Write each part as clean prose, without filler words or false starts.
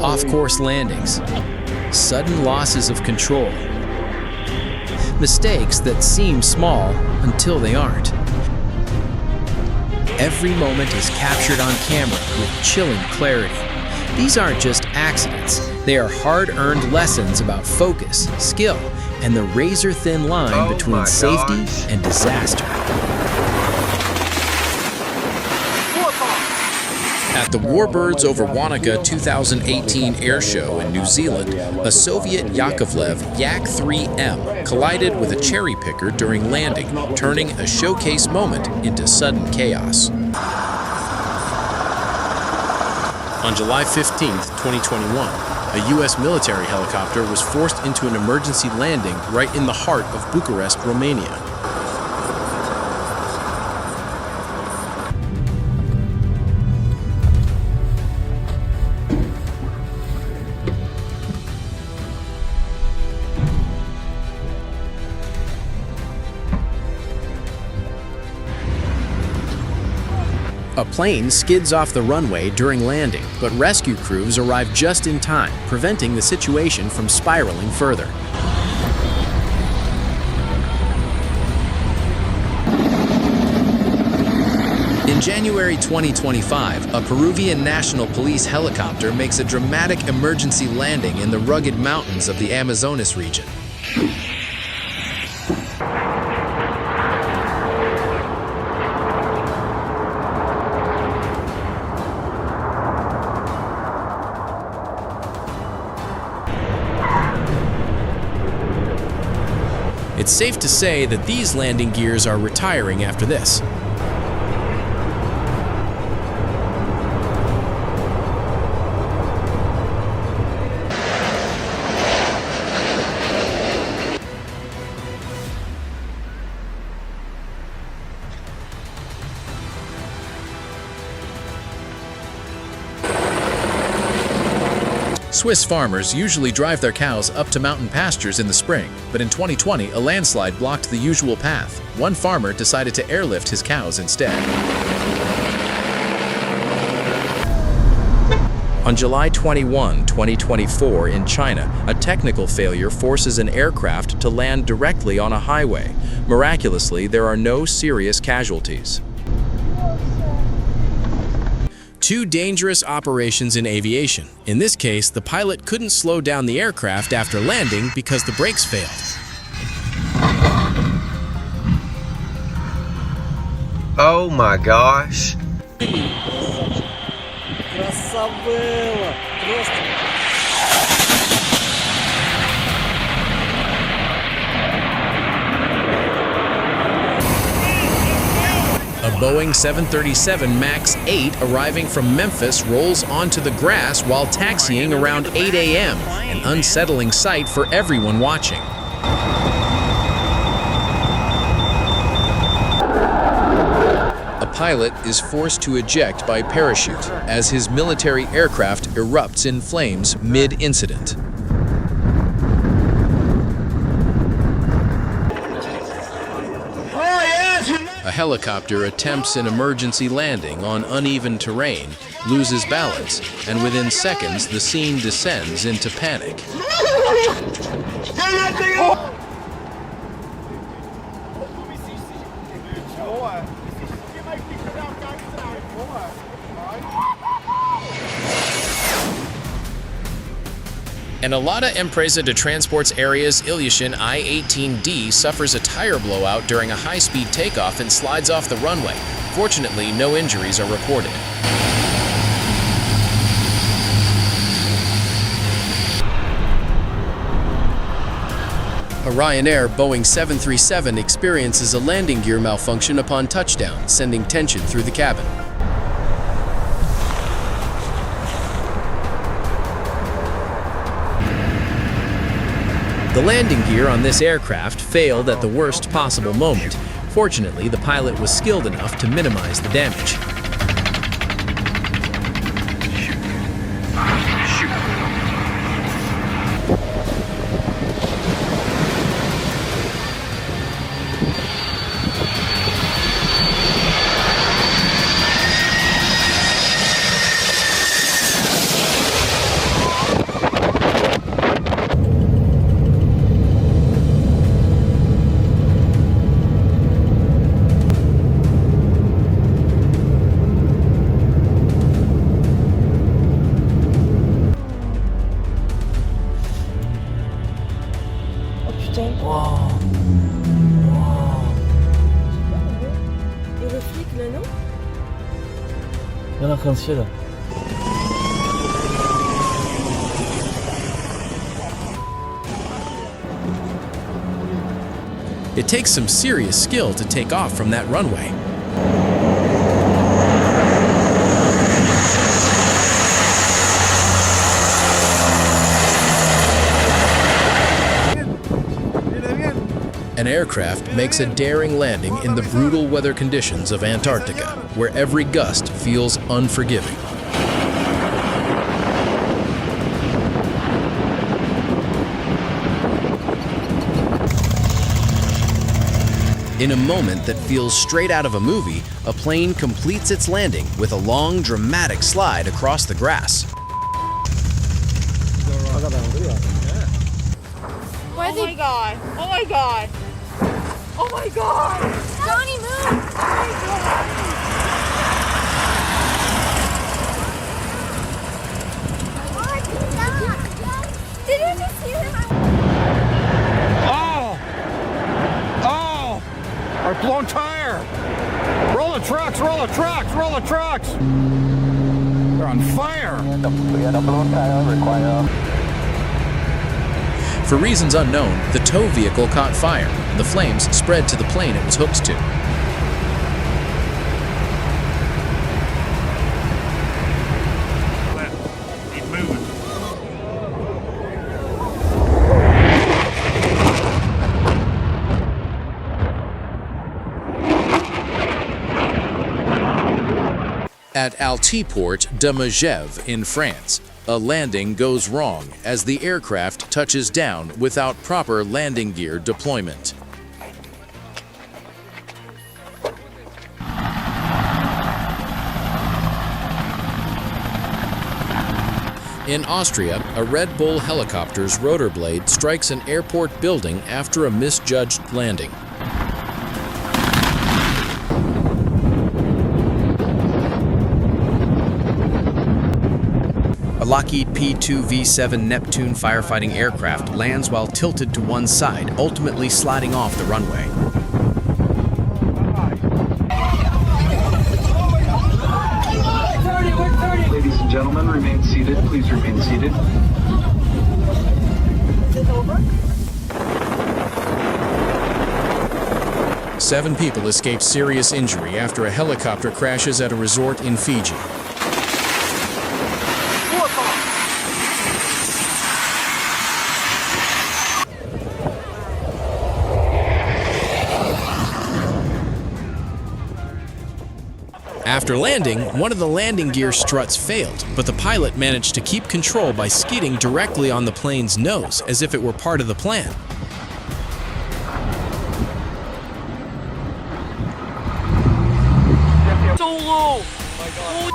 Off-course landings, sudden losses of control, mistakes that seem small until they aren't. Every moment is captured on camera with chilling clarity. These aren't just accidents. They are hard-earned lessons about focus, skill, and the razor-thin line between safety and disaster. At the Warbirds over Wanaka 2018 air show in New Zealand, a Soviet Yakovlev Yak-3M collided with a cherry picker during landing, turning a showcase moment into sudden chaos. On July 15, 2021, a U.S. military helicopter was forced into an emergency landing right in the heart of Bucharest, Romania. A plane skids off the runway during landing, but rescue crews arrive just in time, preventing the situation from spiraling further. In January 2025, a Peruvian National Police helicopter makes a dramatic emergency landing in the rugged mountains of the Amazonas region. It's safe to say that these landing gears are retiring after this. Swiss farmers usually drive their cows up to mountain pastures in the spring, but in 2020, a landslide blocked the usual path. One farmer decided to airlift his cows instead. On July 21, 2024, in China, a technical failure forces an aircraft to land directly on a highway. Miraculously, there are no serious casualties. Two dangerous operations in aviation. In this case, the pilot couldn't slow down the aircraft after landing because the brakes failed. Oh my gosh. A Boeing 737 MAX 8 arriving from Memphis rolls onto the grass while taxiing around 8 a.m., an unsettling sight for everyone watching. A pilot is forced to eject by parachute as his military aircraft erupts in flames mid-incident. A helicopter attempts an emergency landing on uneven terrain, loses balance, and within seconds the scene descends into panic. And Alada Empresa de Transportes Aéreas Ilyushin I-18D suffers a tire blowout during a high-speed takeoff and slides off the runway. Fortunately, no injuries are reported. A Ryanair Boeing 737 experiences a landing gear malfunction upon touchdown, sending tension through the cabin. The landing gear on this aircraft failed at the worst possible moment. Fortunately, the pilot was skilled enough to minimize the damage. kanske det. It takes some serious skill to take off from that runway. An aircraft makes a daring landing in the brutal weather conditions of Antarctica, where every gust feels unforgiving. In a moment that feels straight out of a movie, a plane completes its landing with a long, dramatic slide across the grass. Oh my god! Oh my god! Oh my god! Johnny, move! Oh my god! Did you just see him? Oh! Oh! Our blown tire! Roll the trucks! Roll the trucks! Roll the trucks! They're on fire! For reasons unknown, the tow vehicle caught fire. The flames spread to the plane it was hooked to. Keep moving. At Altiport de Megève in France, a landing goes wrong as the aircraft touches down without proper landing gear deployment. In Austria, a Red Bull helicopter's rotor blade strikes an airport building after a misjudged landing. A Lockheed P-2V7 Neptune firefighting aircraft lands while tilted to one side, ultimately sliding off the runway. Ladies and gentlemen, remain seated. Please remain seated. Is it over? 7 people escape serious injury after a helicopter crashes at a resort in Fiji. After landing, one of the landing gear struts failed, but the pilot managed to keep control by skidding directly on the plane's nose, as if it were part of the plan. So low! My god.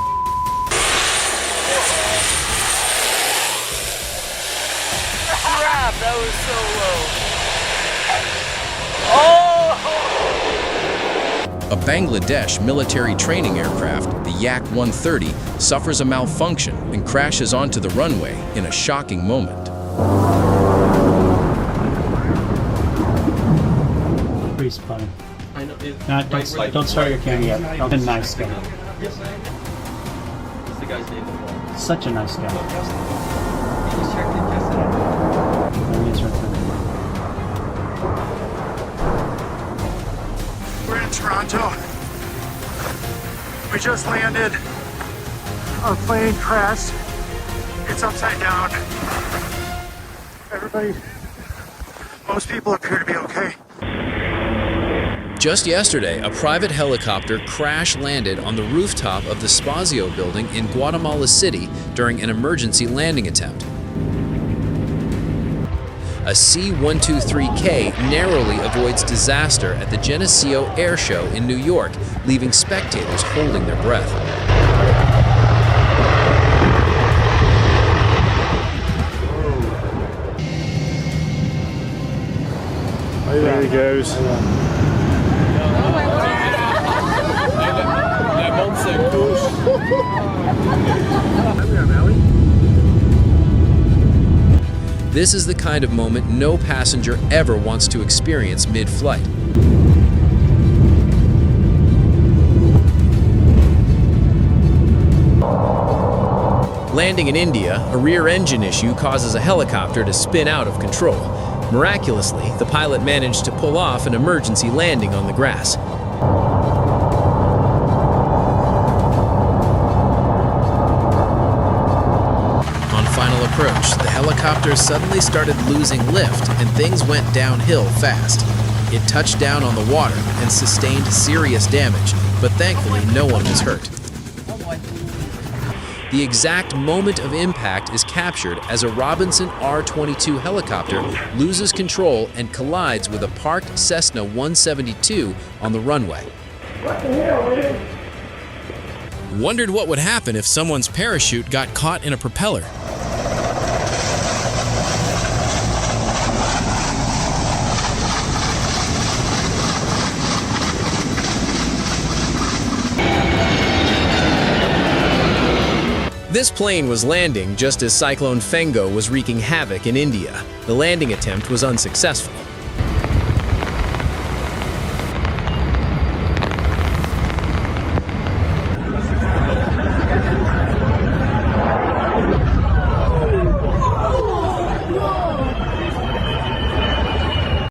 Crap, that was so low. Oh! A Bangladesh military training aircraft, the Yak-130, suffers a malfunction and crashes onto the runway in a shocking moment. Pretty spotty. I know. Don't start your camera yet. A nice guy. What's the guy's name? Such a nice guy. He's checked in yesterday. There he is right there. We're in Toronto. We just landed. Our plane crashed. It's upside down. Most people appear to be okay. Just yesterday, a private helicopter crash-landed on the rooftop of the Spazio building in Guatemala City during an emergency landing attempt. A C-123K narrowly avoids disaster at the Geneseo Air Show in New York, leaving spectators holding their breath. There he goes. This is the kind of moment no passenger ever wants to experience mid-flight. Landing in India, a rear engine issue causes a helicopter to spin out of control. Miraculously, the pilot managed to pull off an emergency landing on the grass. On final approach, the helicopter suddenly started losing lift and things went downhill fast. It touched down on the water and sustained serious damage, but thankfully no one was hurt. The exact moment of impact is captured as a Robinson R-22 helicopter loses control and collides with a parked Cessna 172 on the runway. Wondered what would happen if someone's parachute got caught in a propeller. This plane was landing just as Cyclone Fengo was wreaking havoc in India. The landing attempt was unsuccessful.